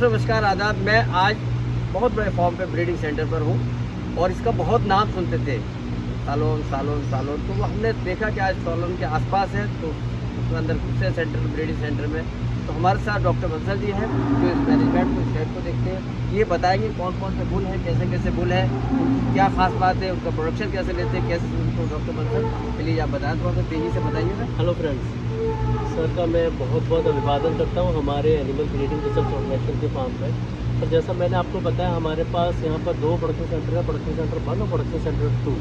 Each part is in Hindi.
नमस्कार आदाब। मैं आज बहुत बड़े फॉर्म पे ब्रीडिंग सेंटर पर हूँ और इसका बहुत नाम सुनते थे, सालोन सालोन सालोन। तो हमने देखा कि आज सालोन के आसपास है तो उसके अंदर घुसे सेंटर ब्रीडिंग सेंटर में। तो हमारे साथ डॉक्टर बंसल जी हैं जो इस मैनेजमेंट को, शेड को देखते हैं। ये बताएंगे कौन कौन से बुल हैं, कैसे कैसे बुल है, क्या खास बात है, उनका प्रोडक्शन कैसे लेते हैं, कैसे उनको। डॉक्टर बंसल प्लीज़ आप बताएं, थोड़ा सा तेज़ी से बताइएगा। हेलो फ्रेंड्स, सर का मैं बहुत बहुत अभिवादन करता हूँ हमारे एनिमल ब्रीडिंग रिसर्च ऑर्गेनाइजेशन के फार्म पे। पर जैसा मैंने आपको बताया, हमारे पास यहाँ पर 2 प्रोडक्शन सेंटर है, प्रोडक्शन सेंटर 1 और प्रोडक्शन सेंटर 2।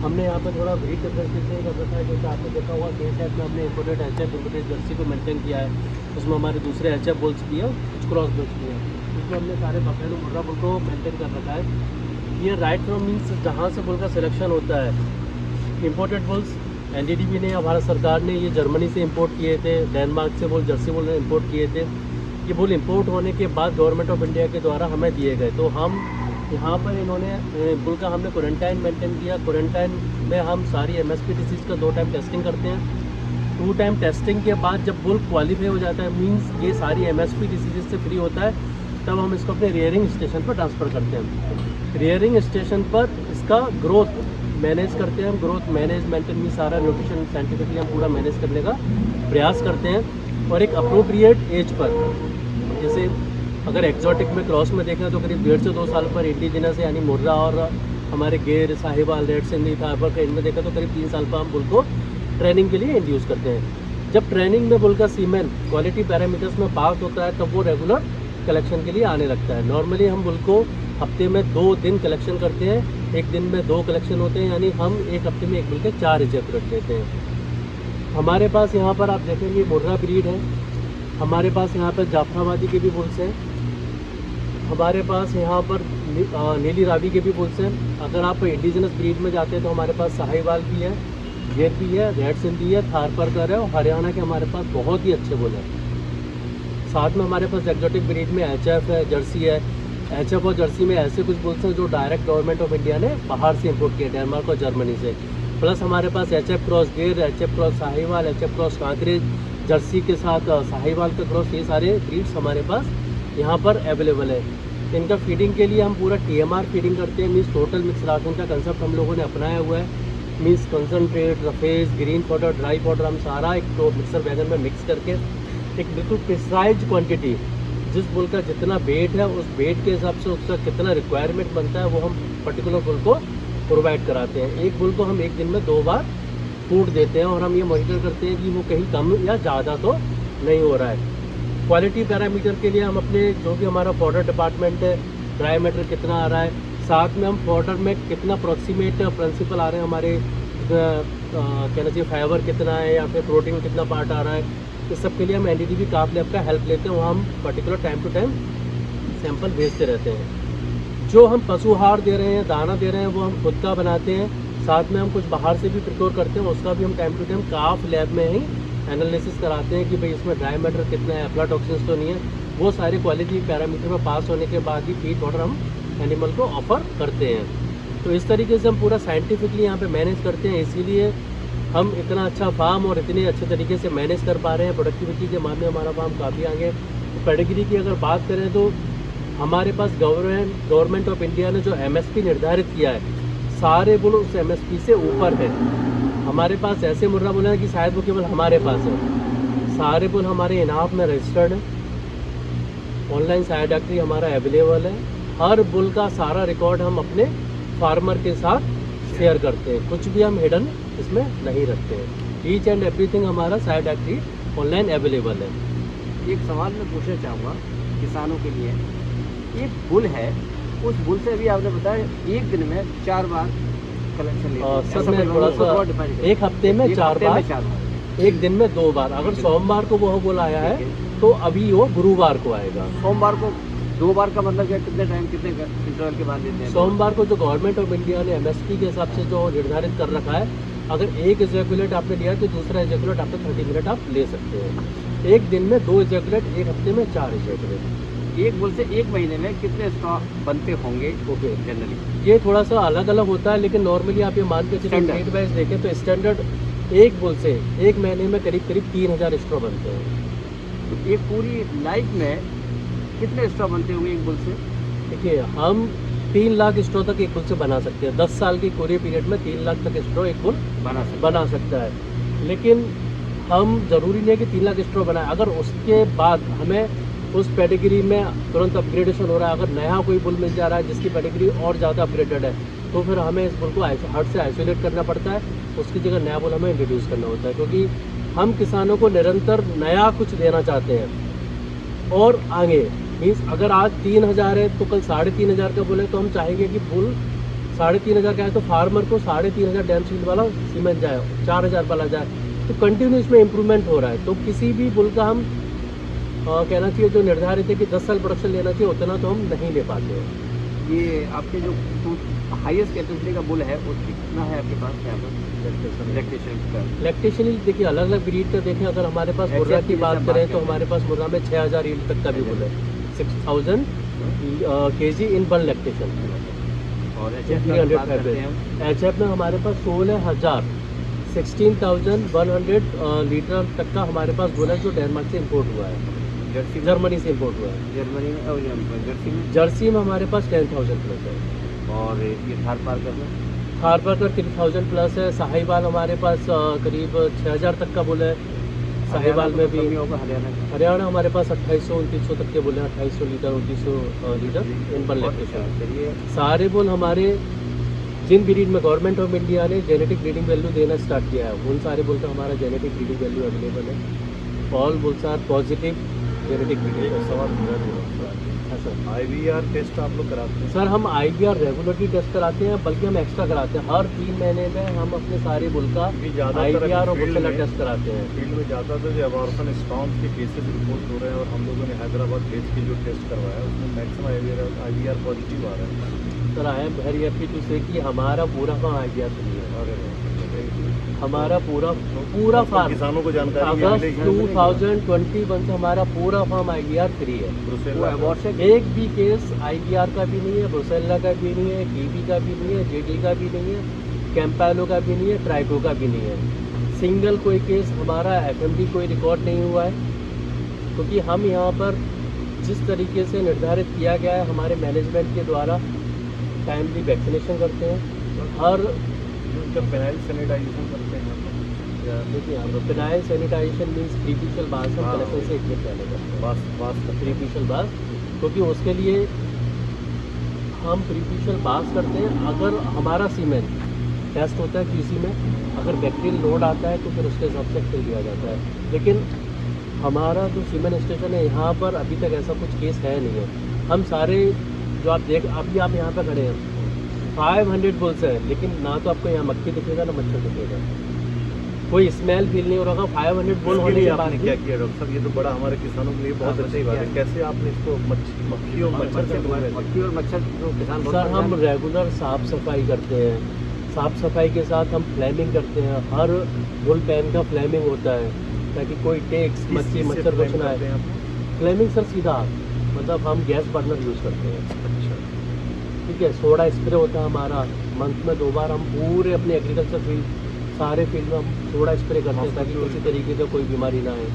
हमने यहाँ पर थोड़ा ब्रीड डिफरेंशिएट नहीं कर रखा है। जैसे आपने देखा हुआ के साइड में हमने इम्पोर्टेड एचएफ इम्पोर्टेड जर्सी को मेंटेन किया है। उसमें हमारे दूसरे एचएफ बुल्स भी है, कुछ क्रॉस बुल्स भी है। उसमें हमने सारे बफेलो मुर्रा बुल को मेंटेन कर रखा है। ये राइट फ्रॉम मीन्स जहाँ से बुल का सिलेक्शन होता है। इम्पोर्टेड बुल्स एनडीडीबी ने या भारत सरकार ने ये जर्मनी से इंपोर्ट किए थे, डेनमार्क से बुल, जर्सी बुल ने इंपोर्ट किए थे। ये बुल इंपोर्ट होने के बाद गवर्नमेंट ऑफ इंडिया के द्वारा हमें दिए गए। तो हम यहाँ पर इन्होंने बुल का हमने क्वारंटाइन मेंटेन किया। क्वारंटाइन में हम सारी एमएसपी डिसीज़ का 2 टाइम टेस्टिंग करते हैं। 2 टाइम टेस्टिंग के बाद जब बुल क्वालिफाई हो जाता है, मीन्स ये सारी एमएसपी डिसीज़ से फ्री होता है, तब हम इसको अपने रियरिंग स्टेशन पर ट्रांसफ़र करते हैं। रियरिंग स्टेशन पर इसका ग्रोथ मैनेज करते हैं हम। ग्रोथ मैनेजमेंट में सारा न्यूट्रिशन साइंटिफिकली हम पूरा मैनेज करने का प्रयास करते हैं। और एक अप्रोप्रिएट एज पर, जैसे अगर एक्जॉटिक में क्रॉस में देखें तो करीब 1.5 से 2 साल पर इंडिजिनस यानी मुर्रा और हमारे गेर, साहिवाल, रेड सिंधी, थापर का इनमें देखा तो करीब 3 साल पर हम बुल को ट्रेनिंग के लिए इंड्यूस करते हैं। जब ट्रेनिंग में बुल का सीमेन क्वालिटी पैरामीटर्स में पास होता है तब वो रेगुलर कलेक्शन के लिए आने लगता है। नॉर्मली हम बुल को हफ्ते में 2 दिन कलेक्शन करते हैं। एक दिन में 2 कलेक्शन होते हैं, यानी हम एक हफ्ते में एक बुल के 4 इजेकुलेट देते हैं। हमारे पास यहाँ पर आप देखेंगे मुर्रा ब्रीड है। हमारे पास यहाँ पर जाफराबादी के भी बुल्स हैं। हमारे पास यहाँ पर नीली रावी के भी बुल्स हैं। अगर आप इंडिजिनस ब्रीड में जाते हैं तो हमारे पास साहिवाल भी है, गेर भी है, रेड सिंधी है, थारपारकर है और हरियाणा के हमारे पास बहुत ही अच्छे बुल हैं। साथ में हमारे पास एक्जोटिक ब्रीड में एचएफ है, जर्सी है। एचएफ और जर्सी में ऐसे कुछ बुल्स हैं जो डायरेक्ट गवर्नमेंट ऑफ इंडिया ने बाहर से इंपोर्ट किए, डेनमार्क और जर्मनी से। प्लस हमारे पास एचएफ क्रॉस गेर, HF cross Sahiwal, HF cross Kankrej, Jersey के साथ साहिवाल का क्रॉस, ये सारे ब्रीड्स हमारे पास यहाँ पर अवेलेबल है। इनका फीडिंग के लिए हम पूरा टीएमआर फीडिंग करते हैं, मीन्स टोटल मिक्स राशन का कंसेप्ट हम लोगों ने अपनाया हुआ है। Means concentrate, roughage, green powder, dry powder हम सारा एक मिक्सर वैगन में मिक्स करके एक बिल्कुल प्रिसाइज क्वांटिटी, जिस बुल का जितना वेट है उस वेट के हिसाब से उसका कितना रिक्वायरमेंट बनता है वो हम पर्टिकुलर बुल को प्रोवाइड कराते हैं। एक बुल को हम एक दिन में 2 बार फूड देते हैं और हम ये मॉनिटर करते हैं कि वो कहीं कम या ज़्यादा तो नहीं हो रहा है। क्वालिटी पैरामीटर के लिए हम अपने जो भी हमारा फॉडर डिपार्टमेंट है, ड्राई मैटर कितना आ रहा है, साथ में हम फॉडर में कितना अप्रॉक्सीमेट प्रिंसिपल आ रहे हैं हमारे, कहना चाहिए फाइबर कितना है या फिर प्रोटीन कितना पार्ट आ रहा है, इस सब के लिए हम एनडीडीबी काफ लैब का हेल्प लेते हैं। वहाँ हम particular time to time sample भेजते रहते हैं। जो हम पशु आहार दे रहे हैं, दाना दे रहे हैं, वो हम खुद का बनाते हैं। साथ में हम कुछ बाहर से भी प्रिक्योर करते हैं, उसका भी हम time to time calf lab में ही एनालिसिस कराते हैं कि भाई इसमें ड्राई मैटर कितना है, अफ्लाटॉक्सिन्स तो नहीं है। वो सारे क्वालिटी पैरामीटर में पास होने के बाद ही फीड पाउडर हम एनिमल को ऑफर करते हैं। तो इस तरीके से हम पूरा साइंटिफिकली यहाँ पे मैनेज करते हैं, इसीलिए हम इतना अच्छा फार्म और इतने अच्छे तरीके से मैनेज कर पा रहे हैं। प्रोडक्टिविटी के मामले में हमारा फार्म काफ़ी आगे। तो पेडिग्री की अगर बात करें तो हमारे पास गवर्नमेंट ऑफ इंडिया ने जो एमएसपी निर्धारित किया है, सारे बुल उस एमएसपी से ऊपर है। हमारे पास ऐसे मुर्रा बुल हैं कि शायद वो केवल हमारे पास है। सारे बुल हमारे इनाफ में रजिस्टर्ड है, ऑनलाइन साइडाक्ट्री हमारा अवेलेबल है। हर बुल का सारा रिकॉर्ड हम अपने फार्मर के साथ शेयर करते हैं, कुछ भी हम हिडन इसमें नहीं रखते हैं। ईच एंड एवरीथिंग हमारा साइडाक्ट्री ऑनलाइन अवेलेबल है। एक सवाल मैं पूछना चाहूँगा किसानों के लिए। एक बुल है, उस बुल से भी आपने बताया एक दिन में 4 बार कलेक्शन लेते हैं। सर मैं थोड़ा सा एक हफ्ते में 4 बार, एक दिन में 2 बार। अगर सोमवार को वो बुल आया है तो अभी वो गुरुवार को आएगा। सोमवार को 2 बार का मतलब क्या, कितने टाइम कितने इंटरवल के बाद देते हैं? सोमवार को जो गवर्नमेंट ऑफ इंडिया ने एमएसपी के हिसाब से जो निर्धारित कर रखा है, अगर एक इजैकुलेट आपने लिया तो दूसरा इजैकुलेट आपको 30 मिनट आप ले सकते हैं। एक दिन में 2 इजैकुलेट, एक हफ्ते में 4 इजैकुलेट। एक बुल से एक महीने में कितने स्टॉक बनते होंगे ओके जनरली? ये थोड़ा सा अलग अलग होता है, लेकिन नॉर्मली आप ये मान के चलिए रेट वाइज देखें तो स्टैंडर्ड एक बुल से एक महीने में करीब 3000 स्ट्रॉ बनते हैं। तो एक पूरी लाइफ में कितने स्ट्रॉ बनते होंगे एक बुल से? देखिए, हम 3 लाख स्ट्रॉ तक एक बुल से बना सकते हैं। 10 साल की कोरियर पीरियड में 3 लाख तक स्ट्रॉ एक बुल बना सकता है। लेकिन हम ज़रूरी नहीं है कि 3 लाख स्ट्रॉ बनाए। अगर उसके बाद हमें उस पेडिग्री में तुरंत अपग्रेडेशन हो रहा है, अगर नया कोई बुल मिल जा रहा है जिसकी पेडिग्री और ज़्यादा अपग्रेडेड है, तो फिर हमें इस बुल को हट से आइसोलेट करना पड़ता है। उसकी जगह नया बुल हमें इंट्रोड्यूस करना होता है, क्योंकि हम किसानों को निरंतर नया कुछ देना चाहते हैं। और आगे मीन्स अगर आज 3,000 है तो कल 3,500 का बुल है, तो हम चाहेंगे कि बुल 3,500 का है तो फार्मर को 3,500 डैम सील वाला सीमेंट जाए, 4,000 वाला जाए। तो कंटिन्यू इसमें इम्प्रूवमेंट हो रहा है। तो किसी भी बुल का हम कहना चाहिए जो निर्धारित है कि 10 साल प्रोडक्शन लेना चाहिए, उतना तो हम नहीं ले पाते हैं। ये आपके जो हाईएस्ट कैपेसिटी का बुल है वो कितना है आपके पास यहाँ पर लैक्टेशन का? लैक्टेशन देखिए अलग अलग ब्रीड का देखें। अगर हमारे पास मुर्रा की बात करें तो हमारे पास मुर्रा में 6,000 ईल्ड तक का भी बुल है, 6,000 kg इन वन लैक्टेशन। और HF में हमारे पास 16,000 16,100 लीटर तक का हमारे पास बुल है, जो डेनमार्क से इम्पोर्ट हुआ है, जर्मनी से इम्पोर्ट हुआ है। जर्मनी में और जर्सी में हमारे पास 10,000 प्लस है। और ये थार पार करना थार पर 3,000 प्लस है। साहिवाल हमारे पास करीब 6,000 तक का बुल है। साहिवाल में भी होगा। हरियाणा हमारे पास 2,800-2,900 तक के बुल हैं, 2,800 लीटर 2,900 लीटर इन पर लैक्टेशन। चलिए सारे बुल हमारे जिन ब्रीड में गवर्नमेंट ऑफ इंडिया ने जेनेटिक ब्रीडिंग वैल्यू देना स्टार्ट किया है, उन सारे बुल का हमारा जेनेटिक ब्रीडिंग वैल्यू अवेलेबल है। All bulls are positive genetic breeding. Sir IVR test आप लोग कराते हैं? सर हम IVR रेगुलरली टेस्ट कराते हैं, बल्कि हम एक्स्ट्रा कराते हैं। हर 3 महीने में हम अपने सारे बुल का IVR और बुसेला टेस्ट कराते हैं। फील्ड में ज़्यादातर जो अबॉर्शन स्टॉम्स के केसेस रिपोर्ट हो रहे हैं, और हम लोगों ने हैदराबाद भेज के जो टेस्ट करवाया है उसमें मैक्सिमम IVR पॉजिटिव आ रहा है। Sir I am very happy to say कि हमारा पूरा फार्म IVR फ्री है। अरे हमारा पूरा फार्म किसानों को जानकारी अगस्त मिलेगी। 2021 से हमारा पूरा फार्म IVR फ्री है। ब्रुसेल्ला एक भी केस IVR का भी नहीं है, ब्रुसेल्ला का भी नहीं है, टीबी का भी नहीं है, JD का भी नहीं है, कैंपेलो का भी नहीं है, ट्राइको का भी नहीं है। सिंगल कोई केस हमारा FMD कोई रिकॉर्ड नहीं हुआ है, क्योंकि हम यहाँ पर जिस तरीके से निर्धारित किया गया है हमारे मैनेजमेंट के द्वारा, टाइमली वैक्सीनेशन करते हैं। हर जब पेनाइल सैनिटाइजेशन करते हैं देखिए यहाँ पर फिनाइल सैनिटाइजेशन मीन्स प्रीफिशियल बास हम हाँ। कलेक्शन से 1 दिन पहले करते हैं। बास प्रीफिशियल बास, क्योंकि उसके लिए हम प्रीफिशियल बास करते हैं। अगर हमारा सीमेंट टेस्ट होता है QC में, अगर बैक्टीरियल लोड आता है तो फिर उसके हिसाब से फिल दिया जाता है। लेकिन हमारा जो सीमेंट स्टेशन है यहाँ पर अभी तक ऐसा कुछ केस है नहीं है। हम सारे जो आप अभी आप यहाँ पर खड़े हैं 500 बुल्स है, लेकिन ना तो आपको यहाँ मक्खी दिखेगा ना मच्छर दिखेगा, कोई स्मेल फील नहीं हो रहा। 500 बुल होने के बाद आपने क्या किया डॉक्टर साहब? ये तो बड़ा हमारे किसानों के लिए बहुत अच्छी बात है। कैसे आपने इसको मक्खी और मच्छर से दूर रखा? मक्खी और मच्छर जो किसान बहुत सर हम परेशान रेगुलर साफ़ सफाई करते हैं। साफ़ सफाई के साथ हम फ्लेमिंग करते हैं। हर बुल पेन का फ्लेमिंग होता है ताकि कोई टेक्स मच्छी मच्छर कुछ ना आए। फ्लेमिंग सर सीधा मतलब हम गैस बर्नर यूज़ करते हैं। अच्छा, ठीक है। सोडा स्प्रे होता है हमारा, मंथ में 2 बार हम पूरे अपने एग्रीकल्चर फील्ड सारे फील्ड में हम सोडा स्प्रे करते हैं ताकि किसी तरीके का कोई बीमारी ना आए।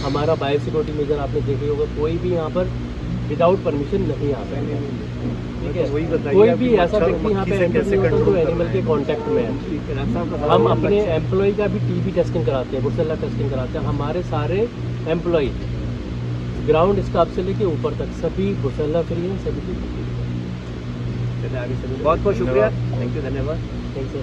हमारा बायोसिक्योरिटी मेजर आपने देखे होगा, कोई भी यहाँ पर विदाउट परमिशन नहीं आ सकता। ठीक है। वही बताइए कोई आप भी कि ऐसा मच्छर और व्यक्ति यहाँ पे मक्खी से एंटर कैसे नहीं होता जो कंट्रोल एनिमल करना के है? कॉन्टैक्ट में है। हम अपने एम्प्लॉय का भी TB टेस्टिंग कराते हैं, ब्रुसेल्ला टेस्टिंग कराते हैं। हमारे सारे एम्प्लॉय ग्राउंड स्टाफ से लेके ऊपर तक सभी ब्रुसेल्ला फ्री है, सभी की बहुत बहुत शुक्रिया, थैंक यू, धन्यवाद। Thank you.